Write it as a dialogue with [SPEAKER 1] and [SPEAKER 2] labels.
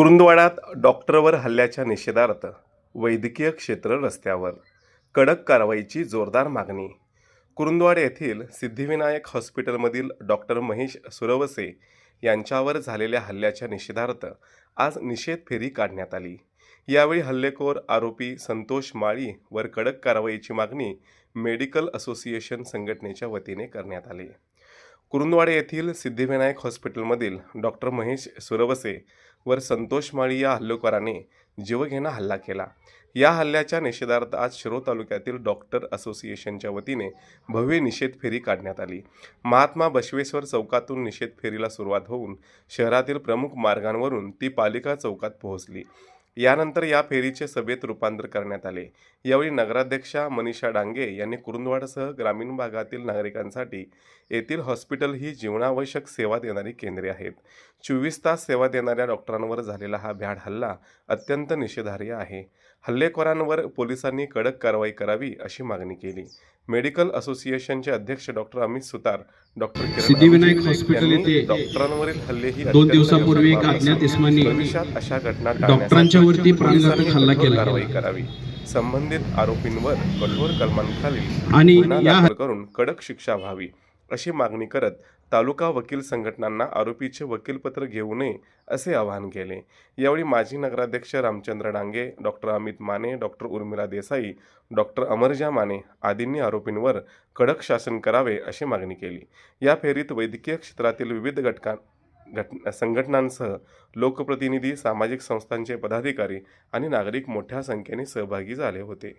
[SPEAKER 1] कुरुंदवाडात डॉक्टरवर हल्ल्याच्या निषेधार्थ वैद्यकीय क्षेत्र रस्त्यावर. कडक कारवाईची जोरदार मागणी. कुरुंदवाड येथील सिद्धिविनायक हॉस्पिटलमधील डॉक्टर महेश सुरवसे यांच्यावर झालेल्या हल्ल्याच्या निषेधार्थ आज निषेध फेरी काढण्यात आली. यावेळी हल्लेखोर आरोपी संतोष माळी वर कडक कारवाईची मागणी मेडिकल असोसिएशन संघटनेच्या वतीने करण्यात आली. कुरुंदवाड येथील सिद्धिविनायक हॉस्पिटलमधील डॉक्टर महेश सुरवसे वर संतोष माळी या हल्लेखोराने जीवघेणा हल्ला केला. या हल्ल्याच्या निषेधार्थ आज शिरोळ तालुक्यातील डॉक्टर असोसिएशनच्या वतीने भव्य निषेध फेरी काढण्यात आली. महात्मा बसवेश्वर चौकातून निषेध फेरीला सुरुवात होऊन शहरातील प्रमुख मार्गांवरून ती पालिका चौकात पोहोचली. यानंतर या फेरीचे सभेत रूपांतर करण्यात आले. यावेळी नगराध्यक्षा मनीषा डांगे यांनी कुरुंदवाडसह ग्रामीण भागातील नागरिकांसाठी येथील हॉस्पिटल ही जीवनावश्यक सेवा देणारी केंद्रे आहेत. 24 तास सेवा देणाऱ्या डॉक्टरांवर झालेला हा भ्याड हल्ला अत्यंत निषेधार्ह आहे. हल्लेखोरांवर पोलिसांनी कडक कारवाई करावी अशी मागणी केली. मेडिकल असोसिएशनचे अध्यक्ष डॉक्टर अमित सुतार, डॉक्टर
[SPEAKER 2] सिद्धिविनायक हॉस्पिटल येथे
[SPEAKER 1] डॉक्टरांवरील हल्ले ही
[SPEAKER 2] 2 दिवसापूर्वी एक अज्ञात इसमानी
[SPEAKER 1] भविष्यात अशा घटना
[SPEAKER 2] डॉक्टरांच्या वरती प्राणघातक हल्ला केला.
[SPEAKER 1] कारवाई करावी. संबंधित आरोपींवर कठोर कलमांखाली
[SPEAKER 2] आणि
[SPEAKER 1] गुन्हा दाखल करून कडक शिक्षा व्हावी अशी मागणी करत तालुका वकील संघटनांना आरोपीचे वकीलपत्र घेऊ नये असे आवाहन केले. यावेळी माजी नगराध्यक्ष Ramchandra Dange, doctor Amit Mane, doctor Urmila Desai, doctor Amarja Mane आदींनी आरोपींवर कडक शासन करावे अशी मागणी केली. या फेरीत वैद्यकीय क्षेत्रातील विविध संघटनांसह लोकप्रतिनिधी, सामाजिक संस्थांचे पदाधिकारी आणि नागरिक मोठ्या संख्येने सहभागी झाले होते.